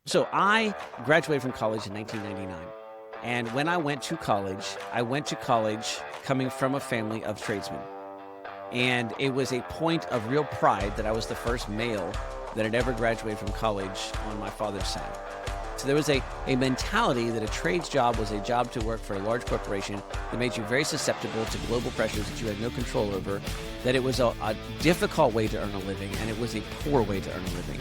So I graduated from college in 1999. And when I went to college coming from a family of tradesmen. And it was a point of real pride that I was the first male that had ever graduated from college on my father's side. So there was a mentality that a trades job was a job to work for a large corporation that made you very susceptible to global pressures that you had no control over, that it was a difficult way to earn a living, and it was a poor way to earn a living.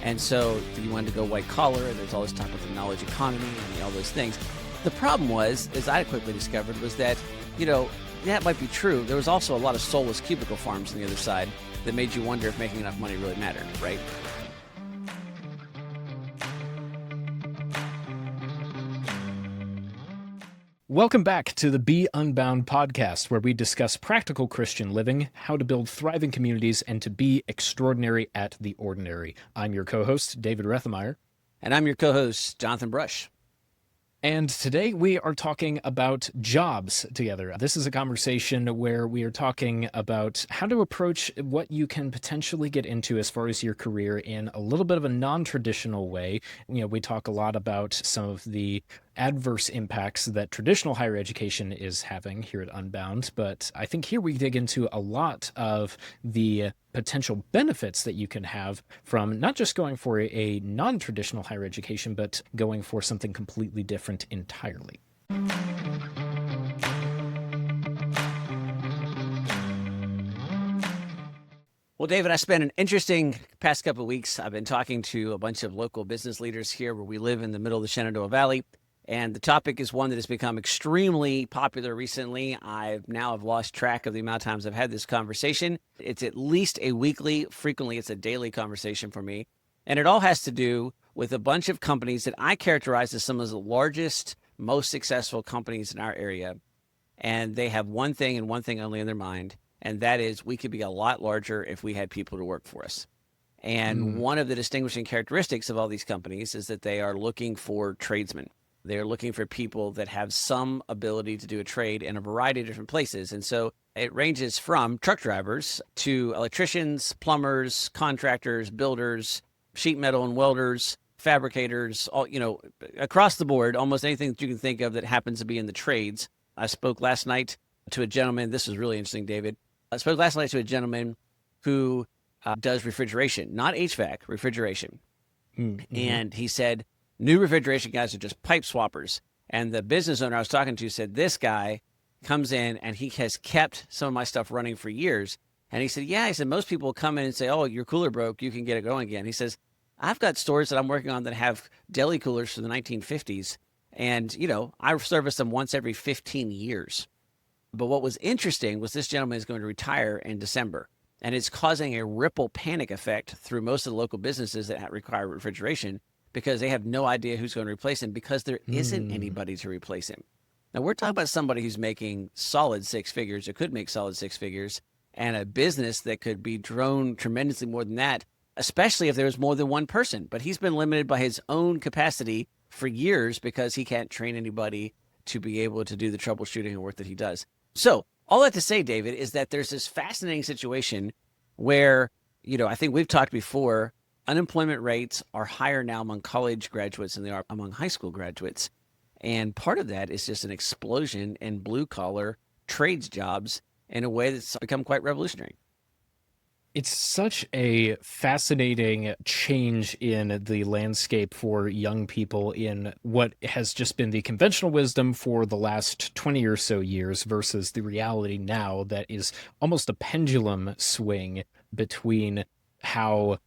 And so you wanted to go white collar, and there's all this talk of the knowledge economy and all those things. The problem was, as I quickly discovered, was that, that might be true. There was also a lot of soulless cubicle farms on the other side that made you wonder if making enough money really mattered, right? Welcome back to the Be Unbound podcast, where we discuss practical Christian living, how to build thriving communities, and to be extraordinary at the ordinary. I'm your co-host, David Rethemeyer. And I'm your co-host, Jonathan Brush. And today we are talking about jobs together. This is a conversation where we are talking about how to approach what you can potentially get into as far as your career in a little bit of a non-traditional way. We talk a lot about some of the adverse impacts that traditional higher education is having here at Unbound, but I think here we dig into a lot of the potential benefits that you can have from not just going for a non-traditional higher education, but going for something completely different entirely. Well, David, I spent an interesting past couple of weeks. I've been talking to a bunch of local business leaders here where we live in the middle of the Shenandoah Valley. And the topic is one that has become extremely popular recently. I now have lost track of the amount of times I've had this conversation. It's at least a weekly, frequently it's a daily conversation for me. And it all has to do with a bunch of companies that I characterize as some of the largest, most successful companies in our area. And they have one thing and one thing only in their mind, and that is we could be a lot larger if we had people to work for us. And one of the distinguishing characteristics of all these companies is that they are looking for tradesmen. They're looking for people that have some ability to do a trade in a variety of different places. And so it ranges from truck drivers to electricians, plumbers, contractors, builders, sheet metal and welders, fabricators, all, across the board, almost anything that you can think of that happens to be in the trades. I spoke last night to a gentleman. This was really interesting, David. I spoke last night to a gentleman who does refrigeration, not HVAC, refrigeration. Mm-hmm. And he said, new refrigeration guys are just pipe swappers. And the business owner I was talking to said, this guy comes in and he has kept some of my stuff running for years. And he said, most people come in and say, oh, your cooler broke, you can get it going again. He says, I've got stores that I'm working on that have deli coolers from the 1950s. And, I service them once every 15 years. But what was interesting was this gentleman is going to retire in December. And it's causing a ripple panic effect through most of the local businesses that require refrigeration, because they have no idea who's going to replace him because there isn't anybody to replace him. Now, we're talking about somebody who's making solid six figures or could make solid six figures, and a business that could be grown tremendously more than that, especially if there was more than one person. But he's been limited by his own capacity for years because he can't train anybody to be able to do the troubleshooting and work that he does. So all that to say, David, is that there's this fascinating situation where, I think we've talked before, unemployment rates are higher now among college graduates than they are among high school graduates. And part of that is just an explosion in blue-collar trades jobs in a way that's become quite revolutionary. It's such a fascinating change in the landscape for young people in what has just been the conventional wisdom for the last 20 or so years versus the reality now that is almost a pendulum swing between how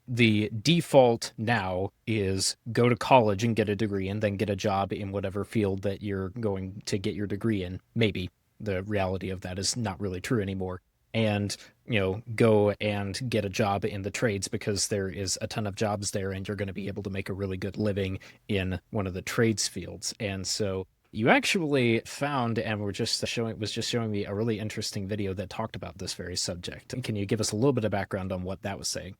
the default now is go to college and get a degree and then get a job in whatever field that you're going to get your degree in. Maybe the reality of that is not really true anymore. And, go and get a job in the trades because there is a ton of jobs there and you're going to be able to make a really good living in one of the trades fields. And so you actually found and was just showing me a really interesting video that talked about this very subject. Can you give us a little bit of background on what that was saying?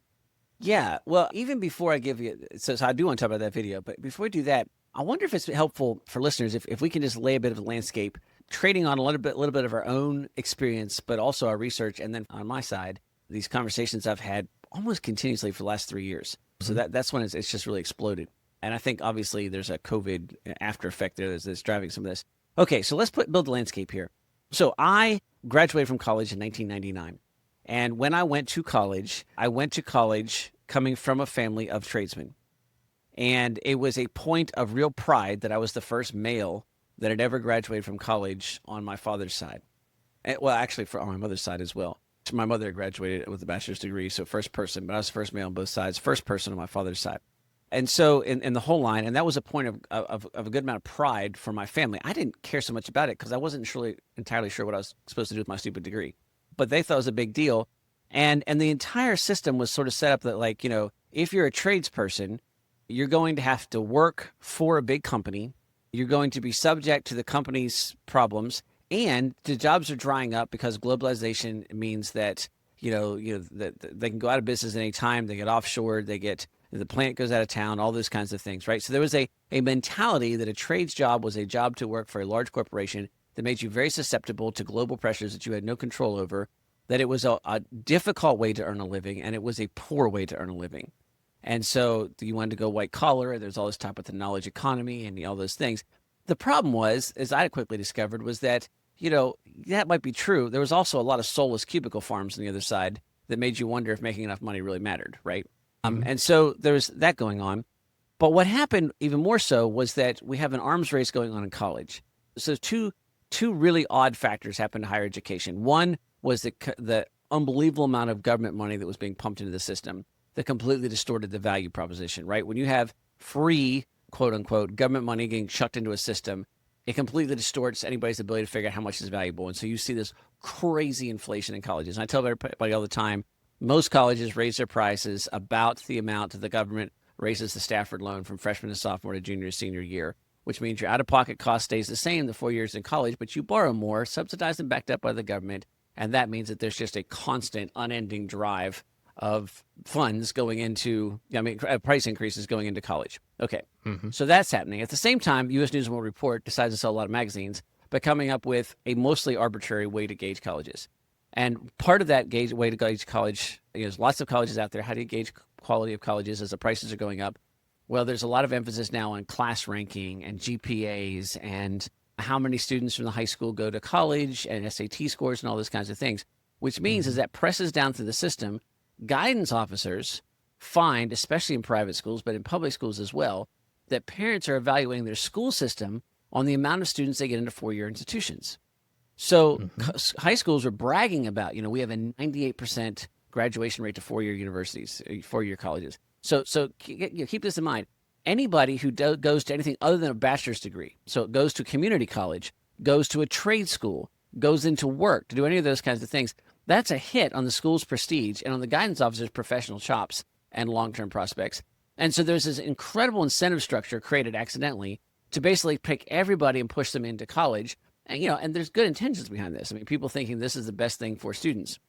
Yeah, well, even before I give you, so I do want to talk about that video, but before we do that, I wonder if it's helpful for listeners if we can just lay a bit of a landscape, trading on a little bit of our own experience, but also our research, and then on my side, these conversations I've had almost continuously for the last 3 years. So that's when it's just really exploded. And I think obviously there's a COVID after effect there that's driving some of this. Okay, so let's build the landscape here. So I graduated from college in 1999. And when I went to college coming from a family of tradesmen. And it was a point of real pride that I was the first male that had ever graduated from college on my father's side. Well, actually, on my mother's side as well. So my mother graduated with a bachelor's degree, so first person, but I was the first male on both sides, first person on my father's side. And so in the whole line, and that was a point of a good amount of pride for my family. I didn't care so much about it because I wasn't entirely sure what I was supposed to do with my stupid degree. But they thought it was a big deal. And the entire system was sort of set up that, like, if you're a tradesperson, you're going to have to work for a big company. You're going to be subject to the company's problems, and the jobs are drying up because globalization means that that they can go out of business at any time. They get offshore. The plant goes out of town. All those kinds of things, right? So there was a mentality that a trades job was a job to work for a large corporation that made you very susceptible to global pressures that you had no control over. That it was a difficult way to earn a living, and it was a poor way to earn a living. And so you wanted to go white collar, and there's all this talk about the knowledge economy and all those things. The problem was, as I quickly discovered, was that, that might be true. There was also a lot of soulless cubicle farms on the other side that made you wonder if making enough money really mattered, right? And so there's that going on. But what happened even more so was that we have an arms race going on in college. So two really odd factors happened to higher education. One was the unbelievable amount of government money that was being pumped into the system that completely distorted the value proposition, right? When you have free, quote unquote, government money getting chucked into a system, it completely distorts anybody's ability to figure out how much is valuable. And so you see this crazy inflation in colleges. And I tell everybody all the time, most colleges raise their prices about the amount that the government raises the Stafford loan from freshman to sophomore to junior to senior year, which means your out-of-pocket cost stays the same the 4 years in college, but you borrow more, subsidized and backed up by the government. And that means that there's just a constant, unending drive of funds going into, price increases going into college. Okay, So that's happening. At the same time, U.S. News and World Report decides to sell a lot of magazines by coming up with a mostly arbitrary way to gauge colleges. And part of that way to gauge college, there's lots of colleges out there. How do you gauge quality of colleges as the prices are going up? Well, there's a lot of emphasis now on class ranking and GPAs and how many students from the high school go to college and SAT scores and all those kinds of things, which means is that presses down through the system. Guidance officers find, especially in private schools, but in public schools as well, that parents are evaluating their school system on the amount of students they get into four-year institutions. So high schools are bragging about, we have a 98% graduation rate to four-year universities, four-year colleges. So keep this in mind. Anybody who goes to anything other than a bachelor's degree, so it goes to community college, goes to a trade school, goes into work to do any of those kinds of things, that's a hit on the school's prestige and on the guidance officer's professional chops and long-term prospects. And so there's this incredible incentive structure created accidentally to basically pick everybody and push them into college. And, and there's good intentions behind this. People thinking this is the best thing for students.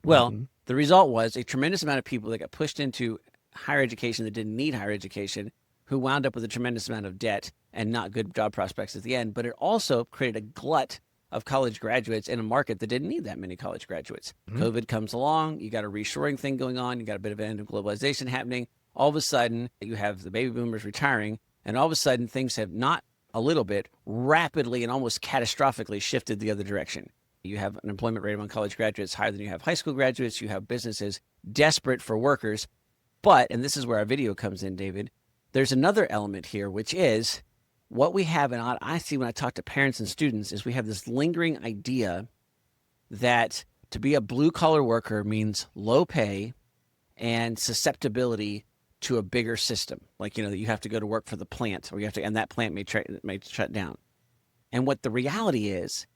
Well, the result was a tremendous amount of people that got pushed into higher education that didn't need higher education, who wound up with a tremendous amount of debt and not good job prospects at the end. But it also created a glut of college graduates in a market that didn't need that many college graduates. COVID comes along, you got a reshoring thing going on, you got a bit of an end of globalization happening. All of a sudden, you have the baby boomers retiring, and all of a sudden, things have not a little bit, rapidly and almost catastrophically shifted the other direction. You have an employment rate among college graduates higher than you have high school graduates. You have businesses desperate for workers. But, and this is where our video comes in, David, there's another element here, which is what we have, and I see when I talk to parents and students, is we have this lingering idea that to be a blue-collar worker means low pay and susceptibility to a bigger system. Like, that you have to go to work for the plant, or you have to, and that plant may shut down. And what the reality is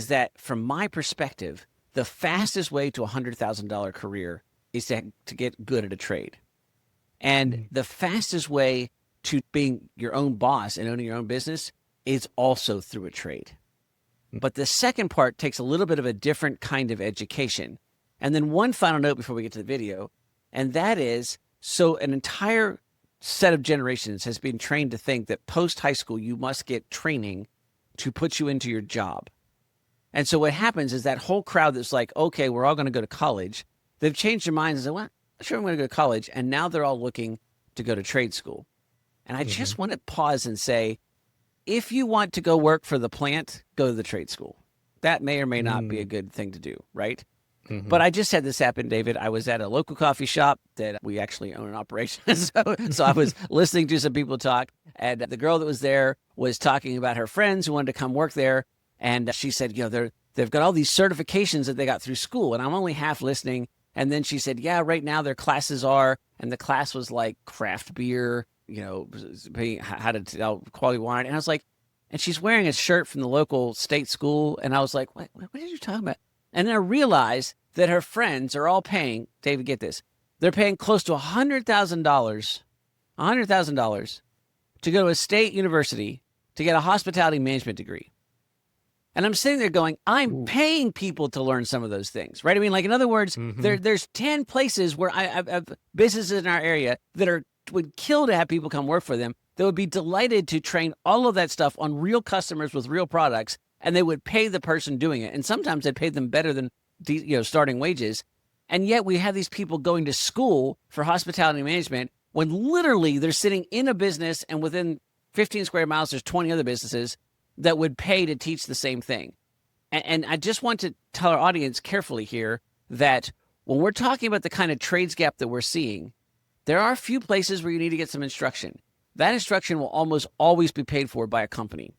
that from my perspective, the fastest way to a $100,000 career is to get good at a trade. And the fastest way to being your own boss and owning your own business is also through a trade. But the second part takes a little bit of a different kind of education. And then one final note before we get to the video, and that is, so an entire set of generations has been trained to think that post-high school, you must get training to put you into your job. And so what happens is that whole crowd that's like, okay, we're all going to go to college, they've changed their minds and said, well, sure, I'm going to go to college. And now they're all looking to go to trade school. And I Hmm. just want to pause and say, if you want to go work for the plant, go to the trade school. That may or may not be a good thing to do, right? Hmm. But I just had this happen, David. I was at a local coffee shop that we actually own an operation. So I was listening to some people talk, and the girl that was there was talking about her friends who wanted to come work there. And she said, they've got all these certifications that they got through school, and I'm only half listening. And then she said, yeah, right now their classes are, and the class was like craft beer, how to tell quality wine. And I was like, and she's wearing a shirt from the local state school. And I was like, what are you talking about? And then I realized that her friends are all paying, David, get this, they're paying close to $100,000 to go to a state university to get a hospitality management degree. And I'm sitting there going, I'm Ooh. paying people to learn some of those things, right? I mean, like, in other words, Hmm. there's 10 places where I have businesses in our area that would kill to have people come work for them. They would be delighted to train all of that stuff on real customers with real products, and they would pay the person doing it. And sometimes they'd pay them better than starting wages. And yet we have these people going to school for hospitality management when literally they're sitting in a business, and within 15 square miles, there's 20 other businesses that would pay to teach the same thing. And I just want to tell our audience carefully here that when we're talking about the kind of trades gap that we're seeing, there are a few places where you need to get some instruction. That instruction will almost always be paid for by a company.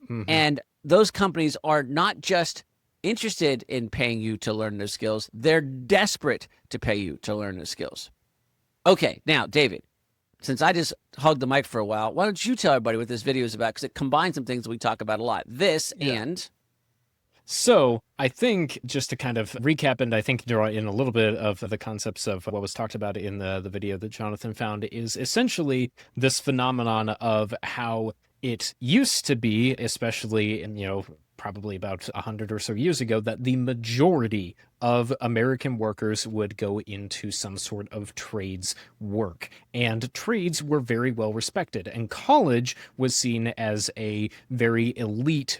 Hmm. And those companies are not just interested in paying you to learn those skills, they're desperate to pay you to learn those skills. Okay, now, David, since I just hugged the mic for a while, why don't you tell everybody what this video is about? Because it combines some things that we talk about a lot. This Yeah. and So I think just to kind of recap and I think draw in a little bit of the concepts of what was talked about in the video that Jonathan found is essentially this phenomenon of how it used to be, especially in, probably about 100 or so years ago, that the majority of American workers would go into some sort of trades work. And trades were very well respected. And college was seen as a very elite,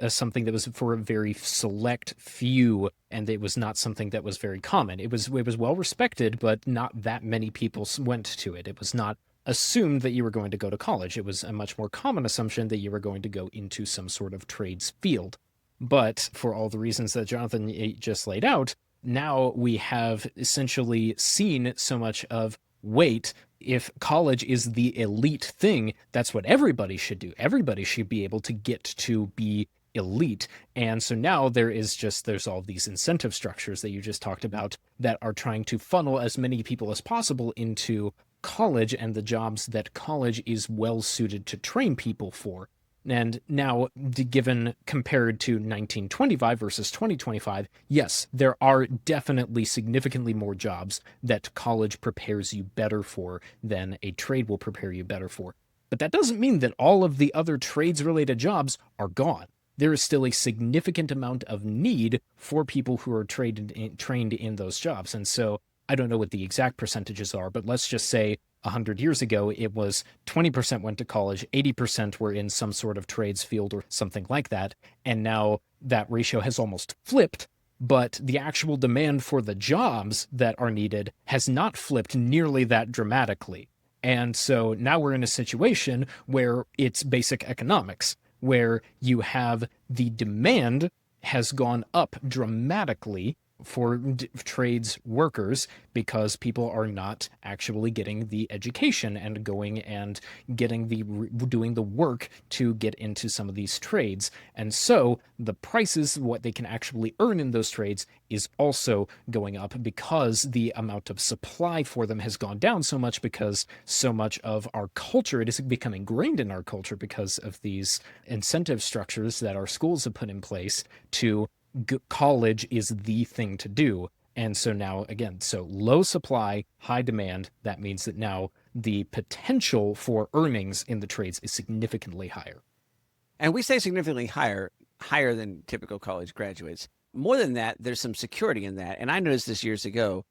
something that was for a very select few. And it was not something that was very common. It was well respected, but not that many people went to it. It was not assumed that you were going to go to college. It was a much more common assumption that you were going to go into some sort of trades field. But for all the reasons that Jonathan just laid out, now we have essentially seen so much of wait, if college is the elite thing, that's what everybody should do. Everybody should be able to get to be elite. And so now there's all these incentive structures that you just talked about that are trying to funnel as many people as possible into college and the jobs that college is well suited to train people for. And now, given compared to 1925 versus 2025, yes, there are definitely significantly more jobs that college prepares you better for than a trade will prepare you better for. But that doesn't mean that all of the other trades-related jobs are gone. There is still a significant amount of need for people who are trained in those jobs. And so I don't know what the exact percentages are, but let's just say 100 years ago, it was 20% went to college, 80% were in some sort of trades field or something like that. And now that ratio has almost flipped, but the actual demand for the jobs that are needed has not flipped nearly that dramatically. And so now we're in a situation where it's basic economics, where you have the demand has gone up dramatically for trades workers because people are not actually getting the education and going and getting doing the work to get into some of these trades. And so the prices, what they can actually earn in those trades, is also going up because the amount of supply for them has gone down so much, because so much of our culture, it has become ingrained in our culture because of these incentive structures that our schools have put in place to college is the thing to do. And so now, again, so low supply, high demand, that means that now the potential for earnings in the trades is significantly higher. And we say significantly higher than typical college graduates. More than that, there's some security in that. And I noticed this years ago,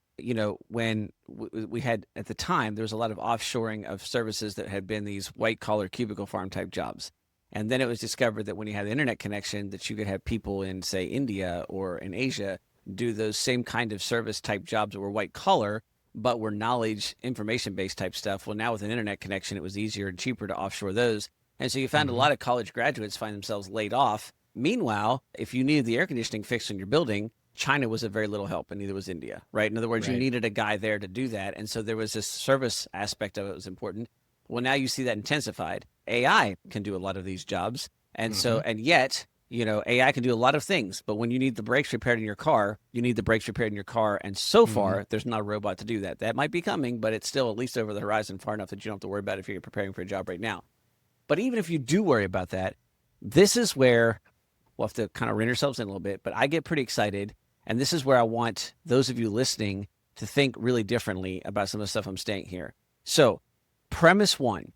when we had, at the time, there was a lot of offshoring of services that had been these white collar cubicle farm type jobs. And then it was discovered that when you had the internet connection, that you could have people in, say, India or in Asia do those same kind of service type jobs that were white collar, but were knowledge information based type stuff. Well, now with an internet connection, it was easier and cheaper to offshore those. And so you found a lot of college graduates find themselves laid off. Meanwhile, if you needed the air conditioning fixed in your building, China was of very little help, and neither was India, right? In other words, you needed a guy there to do that. And so there was this service aspect of it that was important. Well, now you see that intensified. AI can do a lot of these jobs. And so, and yet, AI can do a lot of things, but when you need the brakes repaired in your car, you need the brakes repaired in your car. And so far, there's not a robot to do that. That might be coming, but it's still at least over the horizon far enough that you don't have to worry about it if you're preparing for a job right now. But even if you do worry about that, this is where we'll have to kind of rein ourselves in a little bit, but I get pretty excited. And this is where I want those of you listening to think really differently about some of the stuff I'm saying here. So premise one,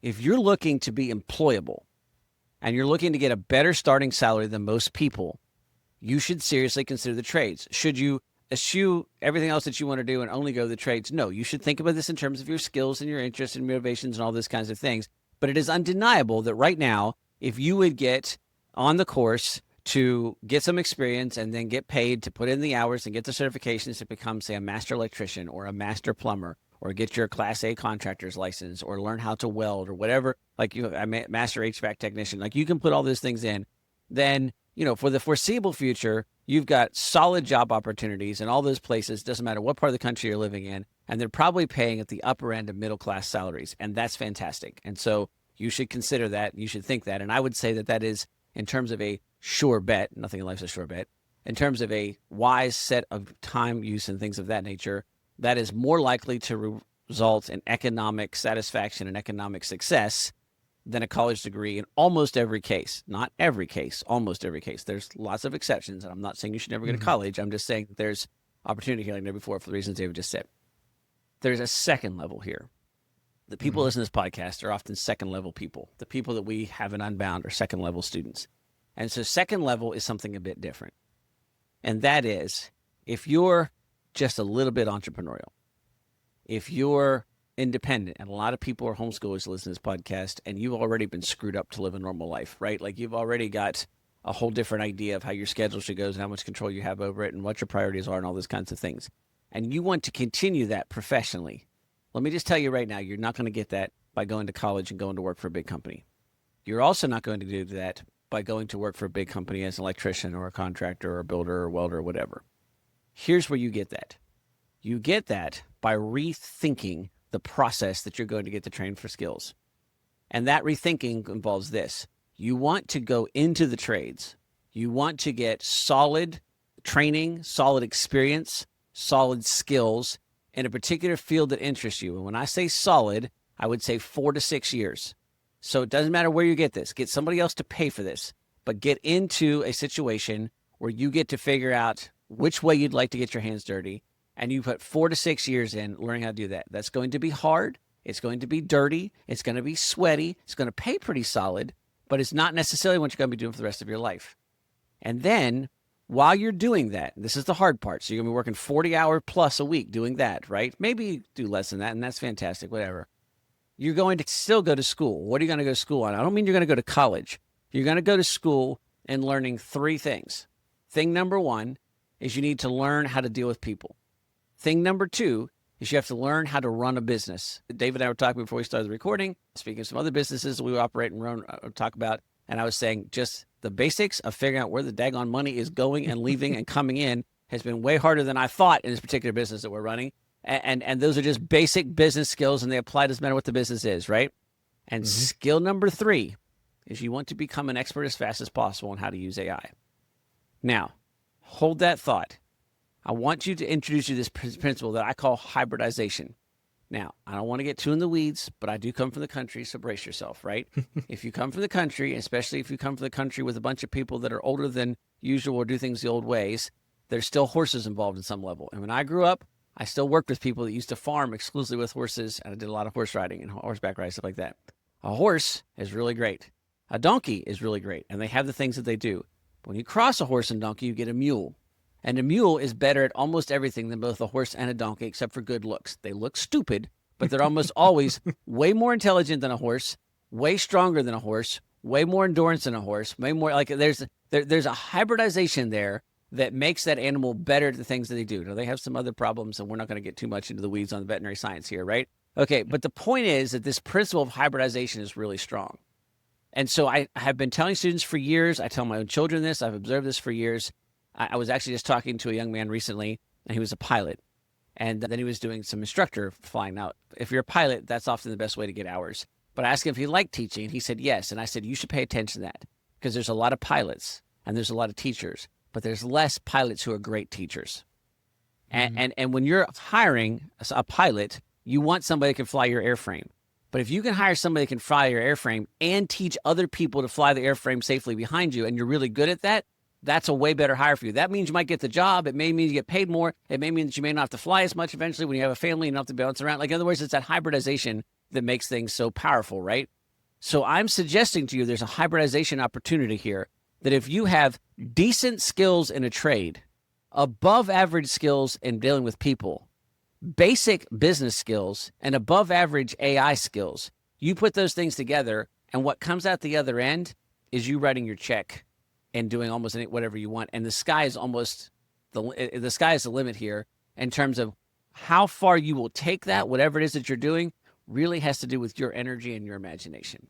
if you're looking to be employable and you're looking to get a better starting salary than most people, you should seriously consider the trades. Should you eschew everything else that you want to do and only go to the trades? No, you should think about this in terms of your skills and your interests and motivations and all those kinds of things. But it is undeniable that right now, if you would get on the course to get some experience and then get paid to put in the hours and get the certifications to become, say, a master electrician or a master plumber, or get your Class A contractor's license, or learn how to weld, or whatever, like a master HVAC technician, like you can put all those things in, then, for the foreseeable future, you've got solid job opportunities in all those places, doesn't matter what part of the country you're living in, and they're probably paying at the upper end of middle-class salaries, and that's fantastic. And so you should consider that, you should think that, and I would say that that is, in terms of a sure bet, nothing in life is a sure bet, in terms of a wise set of time use and things of that nature, that is more likely to result in economic satisfaction and economic success than a college degree in almost every case. Not every case, almost every case. There's lots of exceptions, and I'm not saying you should never go to college. I'm just saying that there's opportunity here like never before for the reasons David just said. There's a second level here. The people listening to this podcast are often second level people. The people that we have in Unbound are second level students. And so second level is something a bit different. And that is, if you're just a little bit entrepreneurial, if you're independent, and a lot of people are homeschoolers who listen to this podcast, and you've already been screwed up to live a normal life, right? Like you've already got a whole different idea of how your schedule should go and how much control you have over it and what your priorities are and all those kinds of things. And you want to continue that professionally. Let me just tell you right now, you're not going to get that by going to college and going to work for a big company. You're also not going to do that by going to work for a big company as an electrician or a contractor or a builder or welder or whatever. Here's where you get that. You get that by rethinking the process that you're going to get to train for skills. And that rethinking involves this. You want to go into the trades. You want to get solid training, solid experience, solid skills in a particular field that interests you. And when I say solid, I would say 4 to 6 years. So it doesn't matter where you get this. Get somebody else to pay for this, but get into a situation where you get to figure out which way you'd like to get your hands dirty, and you put 4 to 6 years in learning how to do that. That's going to be hard. It's going to be dirty. It's going to be sweaty. It's going to pay pretty solid, but it's not necessarily what you're going to be doing for the rest of your life. And then while you're doing that, this is the hard part. So you're going to be working 40 hours plus a week doing that, right? Maybe do less than that, and that's fantastic, whatever. You're going to still go to school. What are you going to go to school on? I don't mean you're going to go to college. You're going to go to school and learning 3 things. Thing number 1 is you need to learn how to deal with people. Thing number 2 is you have to learn how to run a business. David and I were talking before we started the recording, speaking of some other businesses that we operate and run, talk about, and I was saying just the basics of figuring out where the daggone money is going and leaving and coming in has been way harder than I thought in this particular business that we're running. And those are just basic business skills, and they apply doesn't matter what the business is, right? And skill number 3 is you want to become an expert as fast as possible on how to use AI. Now, hold that thought. I want you to introduce you to this principle that I call hybridization. Now, I don't want to get too in the weeds, but I do come from the country, so brace yourself, right? If you come from the country, especially if you come from the country with a bunch of people that are older than usual or do things the old ways, there's still horses involved in some level. And when I grew up, I still worked with people that used to farm exclusively with horses, and I did a lot of horse riding and horseback riding, stuff like that. A horse is really great. A donkey is really great, and they have the things that they do. But when you cross a horse and donkey, you get a mule. And a mule is better at almost everything than both a horse and a donkey, except for good looks. They look stupid, but they're almost always way more intelligent than a horse, way stronger than a horse, way more endurance than a horse, way more like there's a hybridization there that makes that animal better at the things that they do. Now, they have some other problems, and we're not going to get too much into the weeds on the veterinary science here, right? Okay, but the point is that this principle of hybridization is really strong. And so I have been telling students for years, I tell my own children this, I've observed this for years. I was actually just talking to a young man recently, and he was a pilot. And then he was doing some instructor flying. Now, if you're a pilot, that's often the best way to get hours. But I asked him if he liked teaching, and he said yes. And I said, you should pay attention to that, because there's a lot of pilots and there's a lot of teachers, but there's less pilots who are great teachers. And when you're hiring a pilot, you want somebody that can fly your airframe. But if you can hire somebody that can fly your airframe and teach other people to fly the airframe safely behind you, and you're really good at that, that's a way better hire for you. That means you might get the job. It may mean you get paid more. It may mean that you may not have to fly as much eventually when you have a family and you don't have to bounce around. Like, in other words, it's that hybridization that makes things so powerful, right? So I'm suggesting to you there's a hybridization opportunity here, that if you have decent skills in a trade, above average skills in dealing with people, basic business skills, and above average AI skills, you put those things together, and what comes out the other end is you writing your check and doing almost whatever you want. And the sky is the sky is the limit here in terms of how far you will take that, whatever it is that you're doing, really has to do with your energy and your imagination.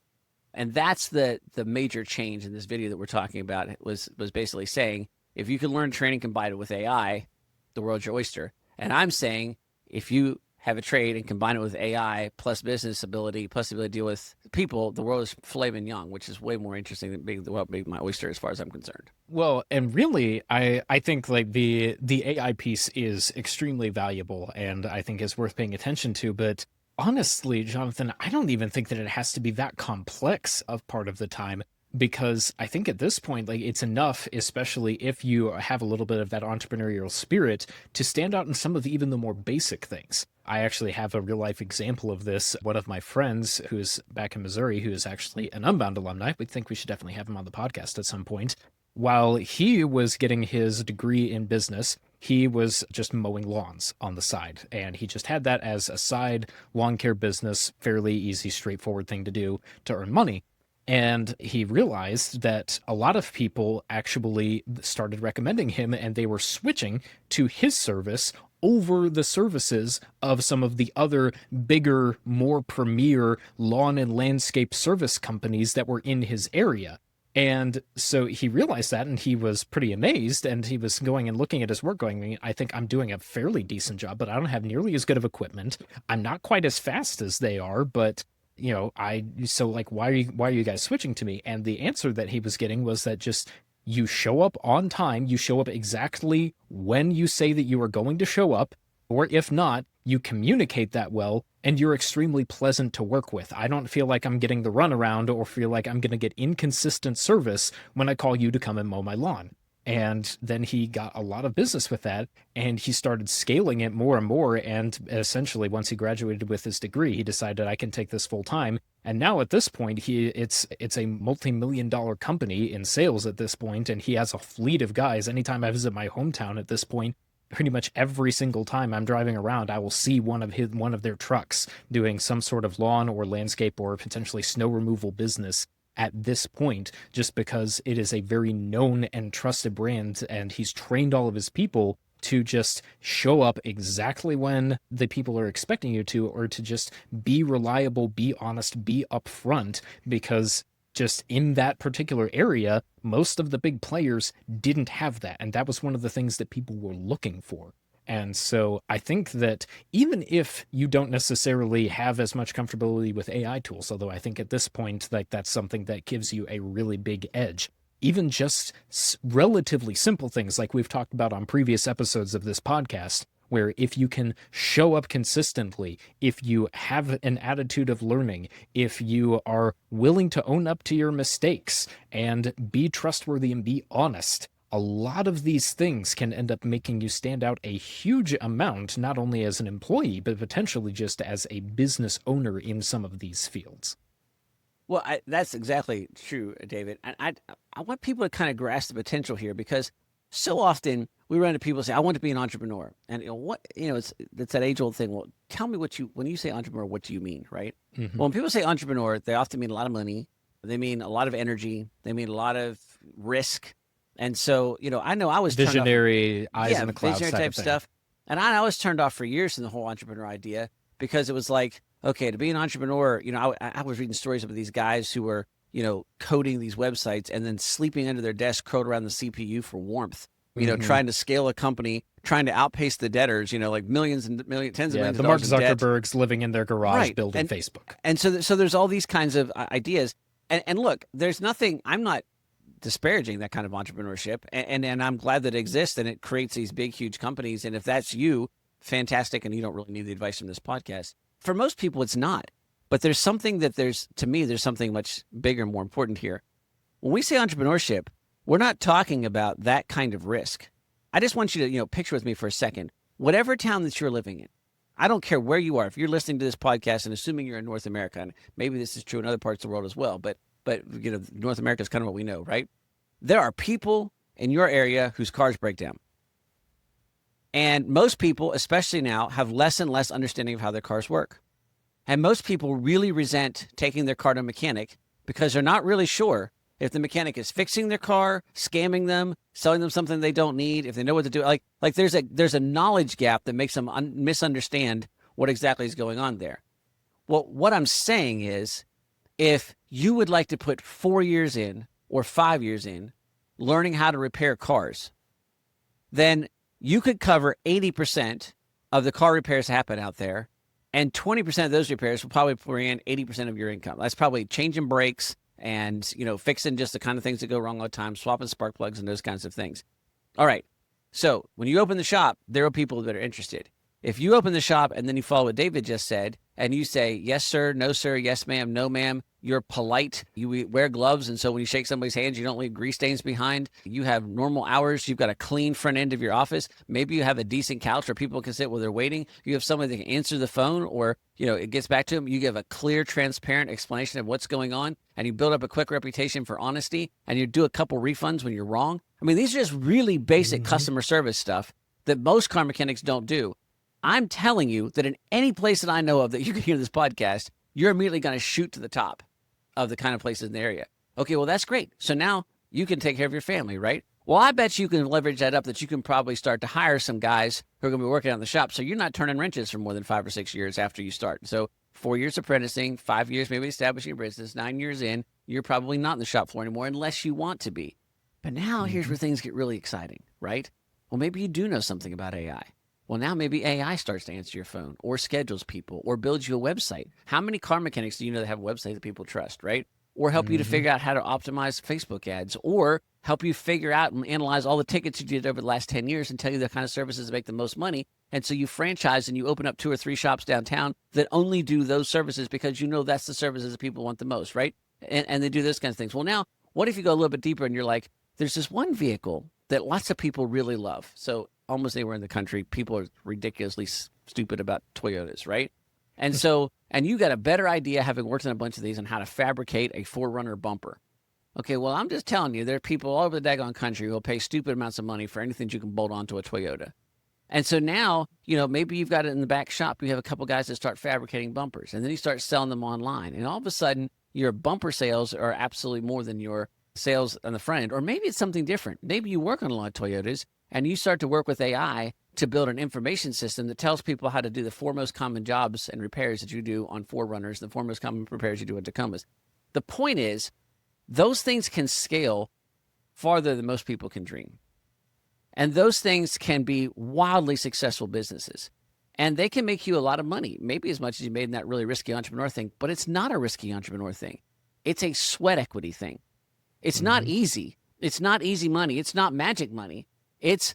And that's the major change in this video that we're talking about. It was basically saying, if you can learn training, combine it with AI, the world's your oyster. And I'm saying, if you have a trade and combine it with AI plus business ability, plus the ability to deal with people, the world is filet mignon, which is way more interesting than being my oyster as far as I'm concerned. Well, and really, I think like the AI piece is extremely valuable, and I think is worth paying attention to. But honestly, Jonathan, I don't even think that it has to be that complex of part of the time, because I think at this point, like, it's enough, especially if you have a little bit of that entrepreneurial spirit, to stand out in some of even the more basic things. I actually have a real life example of this. One of my friends who's back in Missouri, who is actually an Unbound alumni, we think we should definitely have him on the podcast at some point. While he was getting his degree in business, he was just mowing lawns on the side, and he just had that as a side lawn care business, fairly easy, straightforward thing to do to earn money. And he realized that a lot of people actually started recommending him, and they were switching to his service over the services of some of the other bigger, more premier lawn and landscape service companies that were in his area. And so he realized that, and he was pretty amazed, and he was going and looking at his work going, I think I'm doing a fairly decent job, but I don't have nearly as good of equipment. I'm not quite as fast as they are, but why are you guys switching to me? And the answer that he was getting was that just, you show up on time, you show up exactly when you say that you are going to show up, or if not, you communicate that well, and you're extremely pleasant to work with. I don't feel like I'm getting the runaround or feel like I'm going to get inconsistent service when I call you to come and mow my lawn. And then he got a lot of business with that, and he started scaling it more and more. And essentially, once he graduated with his degree, he decided, I can take this full time. And now at this point, it's a multi-million-dollar company in sales at this point, and he has a fleet of guys. Anytime I visit my hometown at this point, pretty much every single time I'm driving around, I will see one of their trucks doing some sort of lawn or landscape or potentially snow removal business at this point, just because it is a very known and trusted brand, and he's trained all of his people to just show up exactly when the people are expecting you to, or to just be reliable, be honest, be upfront, because just in that particular area, most of the big players didn't have that, and that was one of the things that people were looking for. And so I think that even if you don't necessarily have as much comfortability with AI tools, although I think at this point, like, that's something that gives you a really big edge, even just relatively simple things like we've talked about on previous episodes of this podcast, where if you can show up consistently, if you have an attitude of learning, if you are willing to own up to your mistakes and be trustworthy and be honest, a lot of these things can end up making you stand out a huge amount, not only as an employee, but potentially just as a business owner in some of these fields. Well, that's exactly true, David. And I want people to kind of grasp the potential here, because so often we run into people who say, I want to be an entrepreneur. And it's that age old thing. Well, tell me when you say entrepreneur, what do you mean, right? Mm-hmm. Well, when people say entrepreneur, they often mean a lot of money. They mean a lot of energy. They mean a lot of risk. And so, I know I was turned off. Visionary, eyes Yeah, in the clouds visionary type type of thing. stuff. And I was turned off for years from the whole entrepreneur idea because it was like, okay, to be an entrepreneur, I was reading stories of these guys who were, coding these websites and then sleeping under their desk, curled around the CPU for warmth, trying to scale a company, trying to outpace the debtors, like millions and millions, tens of Yeah, millions the of Mark dollars in debt. Zuckerbergs living in their garage Right. building Facebook. And so there's all these kinds of ideas. And look, there's nothing, I'm not disparaging that kind of entrepreneurship. And I'm glad that it exists and it creates these big, huge companies. And if that's you, fantastic. And you don't really need the advice from this podcast. For most people, it's not. But there's something to me, there's something much bigger and more important here. When we say entrepreneurship, we're not talking about that kind of risk. I just want you to, picture with me for a second, whatever town that you're living in. I don't care where you are. If you're listening to this podcast and assuming you're in North America, and maybe this is true in other parts of the world as well, but North America is kind of what we know, right? There are people in your area whose cars break down. And most people, especially now, have less and less understanding of how their cars work. And most people really resent taking their car to a mechanic because they're not really sure if the mechanic is fixing their car, scamming them, selling them something they don't need, if they know what to do. Like there's a knowledge gap that makes them misunderstand what exactly is going on there. Well, what I'm saying is, if you would like to put 4 years in or 5 years in learning how to repair cars, then you could cover 80% of the car repairs that happen out there, and 20% of those repairs will probably bring in 80% of your income. That's probably changing brakes and, fixing just the kind of things that go wrong all the time, swapping spark plugs and those kinds of things. All right. So when you open the shop, there are people that are interested. If you open the shop and then you follow what David just said, and you say, yes, sir, no, sir, yes, ma'am, no, ma'am, you're polite, you wear gloves, and so when you shake somebody's hands, you don't leave grease stains behind, you have normal hours, you've got a clean front end of your office, maybe you have a decent couch where people can sit while they're waiting, you have somebody that can answer the phone, or, it gets back to them, you give a clear, transparent explanation of what's going on, and you build up a quick reputation for honesty, and you do a couple refunds when you're wrong. I mean, these are just really basic customer service stuff that most car mechanics don't do. I'm telling you that in any place that I know of that you can hear this podcast, you're immediately going to shoot to the top of the kind of places in the area. Okay, well, that's great. So now you can take care of your family, right? Well, I bet you can leverage that up, that you can probably start to hire some guys who are going to be working on the shop. So you're not turning wrenches for more than 5 or 6 years after you start. So 4 years apprenticing, 5 years maybe establishing your business, 9 years in, you're probably not in the shop floor anymore unless you want to be. But now here's where things get really exciting, right? Well, maybe you do know something about AI. Well, now maybe AI starts to answer your phone or schedules people or builds you a website. How many car mechanics do you know that have a website that people trust, right? Or help you to figure out how to optimize Facebook ads, or help you figure out and analyze all the tickets you did over the last 10 years and tell you the kind of services that make the most money. And so you franchise and you open up 2 or 3 shops downtown that only do those services because that's the services that people want the most, right? And they do those kinds of things. Well, now, what if you go a little bit deeper and you're like, there's this one vehicle that lots of people really love. So almost anywhere in the country, people are ridiculously stupid about Toyotas, right? And so, and you got a better idea, having worked on a bunch of these, on how to fabricate a 4Runner bumper. Okay, well, I'm just telling you, there are people all over the daggone country who will pay stupid amounts of money for anything you can bolt onto a Toyota. And so now, maybe you've got it in the back shop. You have a couple guys that start fabricating bumpers, and then you start selling them online. And all of a sudden, your bumper sales are absolutely more than your sales on the front end. Or maybe it's something different. Maybe you work on a lot of Toyotas, and you start to work with AI to build an information system that tells people how to do the 4 most common jobs and repairs that you do on 4Runners, the 4 most common repairs you do on Tacomas. The point is, those things can scale farther than most people can dream. And those things can be wildly successful businesses. And they can make you a lot of money, maybe as much as you made in that really risky entrepreneur thing, but it's not a risky entrepreneur thing. It's a sweat equity thing. It's not easy. It's not easy money. It's not magic money. It's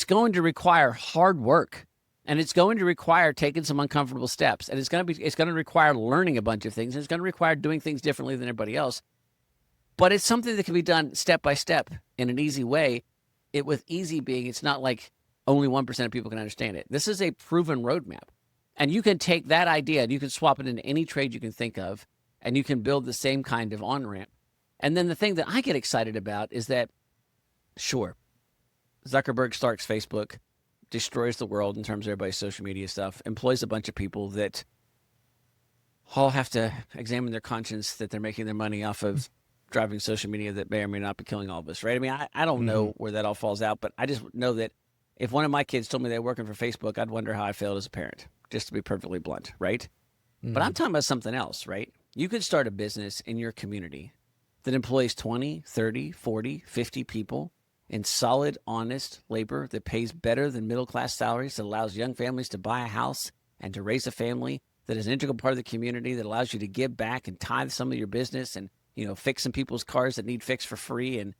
going to require hard work, and it's going to require taking some uncomfortable steps, and it's going to require learning a bunch of things, and it's going to require doing things differently than everybody else. But it's something that can be done step by step in an easy way. With easy being, it's not like only 1% of people can understand it. This is a proven roadmap, and you can take that idea and you can swap it into any trade you can think of, and you can build the same kind of on-ramp. And then the thing that I get excited about is that, sure, Zuckerberg starts Facebook, destroys the world in terms of everybody's social media stuff, employs a bunch of people that all have to examine their conscience that they're making their money off of driving social media that may or may not be killing all of us, right? I mean, I don't Hmm. know where that all falls out, but I just know that if one of my kids told me they were working for Facebook, I'd wonder how I failed as a parent, just to be perfectly blunt, right? But I'm Hmm. talking about something else, right? You could start a business in your community that employs 20, 30, 40, 50 people in solid, honest labor that pays better than middle class salaries, that allows young families to buy a house and to raise a family, that is an integral part of the community, that allows you to give back and tithe some of your business and, fix some people's cars that need fixed for free. And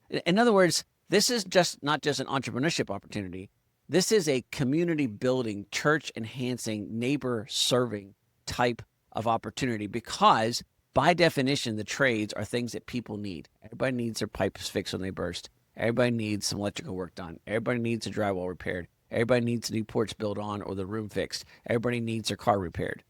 in other words, this is just not just an entrepreneurship opportunity. This is a community building, church enhancing, neighbor serving type of opportunity because by definition, the trades are things that people need. Everybody needs their pipes fixed when they burst. Everybody needs some electrical work done. Everybody needs a drywall repaired. Everybody needs a new porch built on or the room fixed. Everybody needs their car repaired.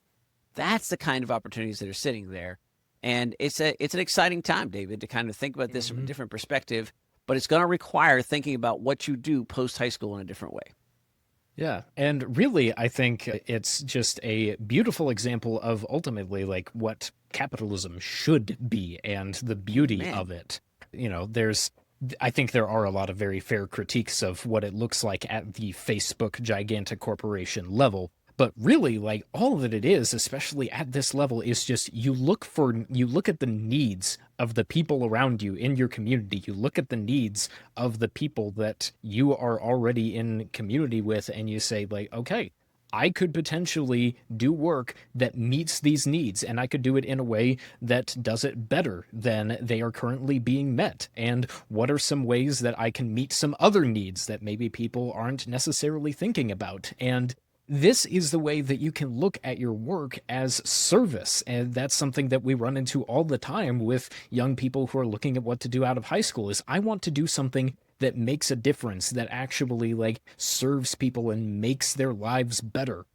That's the kind of opportunities that are sitting there. And it's an exciting time, David, to kind of think about this from a Hmm. different perspective, but it's going to require thinking about what you do post high school in a different way. Yeah. And really, I think it's just a beautiful example of ultimately like what capitalism should be and the beauty Amen. of it. I think there are a lot of very fair critiques of what it looks like at the Facebook gigantic corporation level. But really, like all that it is, especially at this level, is just you look at the needs of the people around you in your community. You look at the needs of the people that you are already in community with, and you say, like, okay, I could potentially do work that meets these needs, and I could do it in a way that does it better than they are currently being met. And what are some ways that I can meet some other needs that maybe people aren't necessarily thinking about? And this is the way that you can look at your work as service. And that's something that we run into all the time with young people who are looking at what to do out of high school is I want to do something that makes a difference, that actually like serves people and makes their lives better.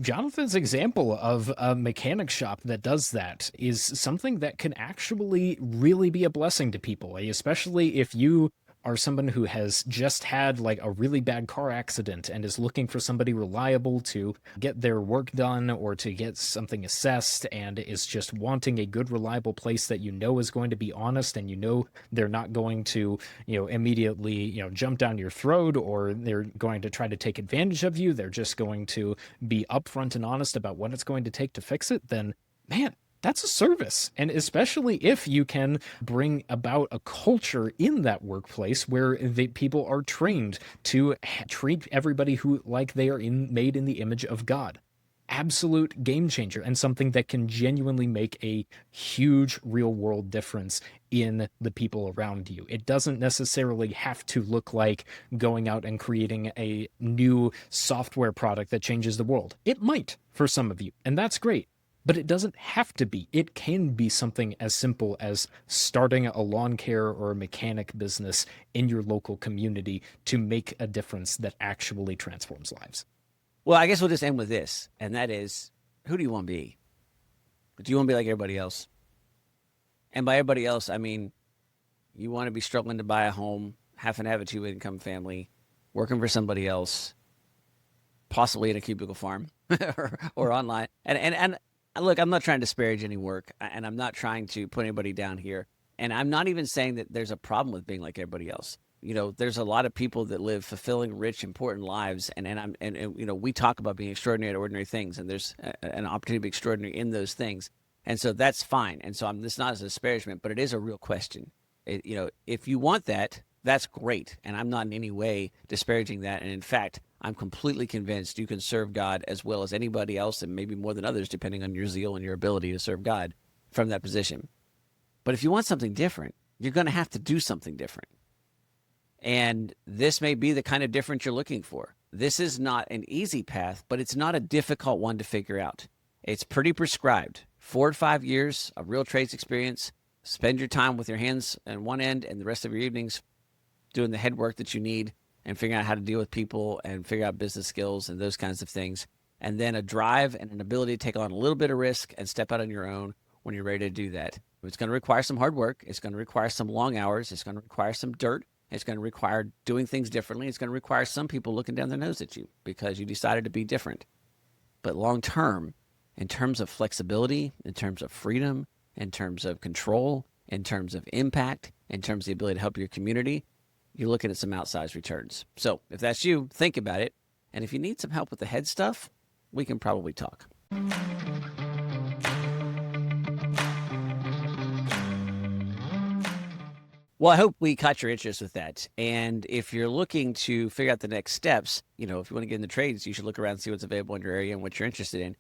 Jonathan's example of a mechanic shop that does that is something that can actually really be a blessing to people, especially if you are someone who has just had like a really bad car accident and is looking for somebody reliable to get their work done or to get something assessed and is just wanting a good reliable place that you know is going to be honest and you know they're not going to immediately jump down your throat or they're going to try to take advantage of you. They're just going to be upfront and honest about what it's going to take to fix it. Then man, that's a service. And especially if you can bring about a culture in that workplace where people are trained to treat everybody who like they are made in the image of God. Absolute game changer and something that can genuinely make a huge real world difference in the people around you. It doesn't necessarily have to look like going out and creating a new software product that changes the world. It might for some of you, and that's great. But it doesn't have to be. It can be something as simple as starting a lawn care or a mechanic business in your local community to make a difference that actually transforms lives. Well, I guess we'll just end with this, and that is, who do you want to be? Do you want to be like everybody else? And by everybody else, I mean you want to be struggling to buy a home, having to have a two-income family, working for somebody else, possibly in a cubicle farm or online. And look, I'm not trying to disparage any work, and I'm not trying to put anybody down here. And I'm not even saying that there's a problem with being like everybody else. There's a lot of people that live fulfilling, rich, important lives, and we talk about being extraordinary at ordinary things, and there's an opportunity to be extraordinary in those things, and so that's fine. And so this is not as a disparagement, but it is a real question. If you want that, that's great, and I'm not in any way disparaging that. And in fact, I'm completely convinced you can serve God as well as anybody else, and maybe more than others, depending on your zeal and your ability to serve God from that position. But if you want something different, you're going to have to do something different. And this may be the kind of difference you're looking for. This is not an easy path, but it's not a difficult one to figure out. It's pretty prescribed. 4 to 5 years of real trades experience. Spend your time with your hands on one end and the rest of your evenings doing the head work that you need and figuring out how to deal with people and figure out business skills and those kinds of things. And then a drive and an ability to take on a little bit of risk and step out on your own when you're ready to do that. It's going to require some hard work. It's going to require some long hours. It's going to require some dirt. It's going to require doing things differently. It's going to require some people looking down their nose at you because you decided to be different. But long term, in terms of flexibility, in terms of freedom, in terms of control, in terms of impact, in terms of the ability to help your community, you're looking at some outsized returns. So if that's you, think about it. And if you need some help with the head stuff, we can probably talk. Well, I hope we caught your interest with that. And if you're looking to figure out the next steps, if you want to get in the trades, you should look around and see what's available in your area and what you're interested in.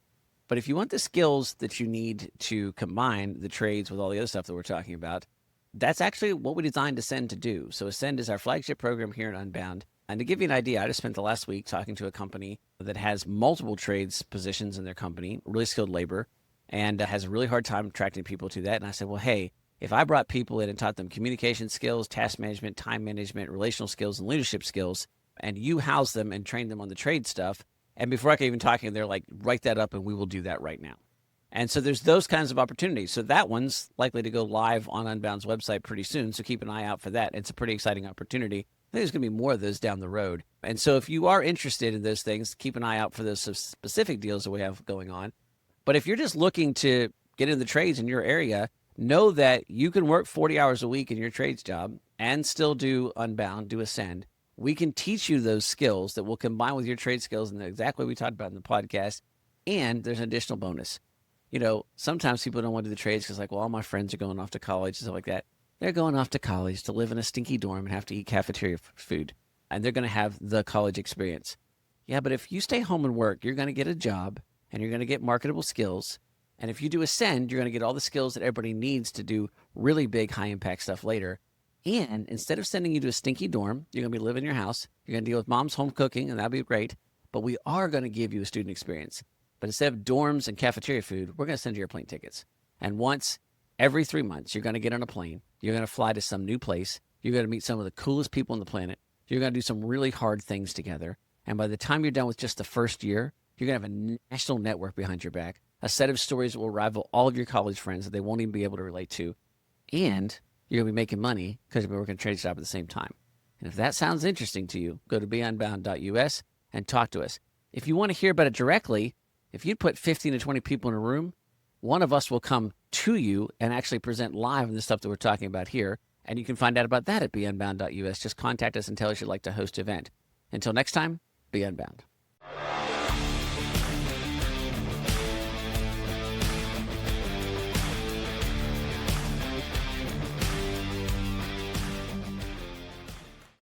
But if you want the skills that you need to combine the trades with all the other stuff that we're talking about, that's actually what we designed Ascend to do. So Ascend is our flagship program here at Unbound. And to give you an idea, I just spent the last week talking to a company that has multiple trades positions in their company, really skilled labor, and has a really hard time attracting people to that. And I said, well, hey, if I brought people in and taught them communication skills, task management, time management, relational skills, and leadership skills, and you house them and train them on the trade stuff, and before I can even talk to them, they're like, write that up and we will do that right now. And so there's those kinds of opportunities. So that one's likely to go live on Unbound's website pretty soon. So keep an eye out for that. It's a pretty exciting opportunity. I think there's going to be more of those down the road. And so if you are interested in those things, keep an eye out for those specific deals that we have going on. But if you're just looking to get in the trades in your area, know that you can work 40 hours a week in your trades job and still do Unbound, do Ascend. We can teach you those skills that will combine with your trade skills in the exact way we talked about in the podcast. And there's an additional bonus. Sometimes people don't want to do the trades because like, well, all my friends are going off to college and stuff like that. They're going off to college to live in a stinky dorm and have to eat cafeteria food. And they're going to have the college experience. Yeah, but if you stay home and work, you're going to get a job and you're going to get marketable skills. And if you do Ascend, you're going to get all the skills that everybody needs to do really big, high-impact stuff later. And instead of sending you to a stinky dorm, you're going to be living in your house. You're going to deal with mom's home cooking, and that'll be great. But we are going to give you a student experience. But instead of dorms and cafeteria food, we're going to send you your plane tickets. And once every 3 months, you're going to get on a plane. You're going to fly to some new place. You're going to meet some of the coolest people on the planet. You're going to do some really hard things together. And by the time you're done with just the first year, you're going to have a national network behind your back, a set of stories that will rival all of your college friends that they won't even be able to relate to. And you're going to be making money because you'll be working a trade job at the same time. And if that sounds interesting to you, go to beunbound.us and talk to us. If you want to hear about it directly, if you put 15 to 20 people in a room, one of us will come to you and actually present live on the stuff that we're talking about here. And you can find out about that at beunbound.us. Just contact us and tell us you'd like to host an event. Until next time, be Unbound.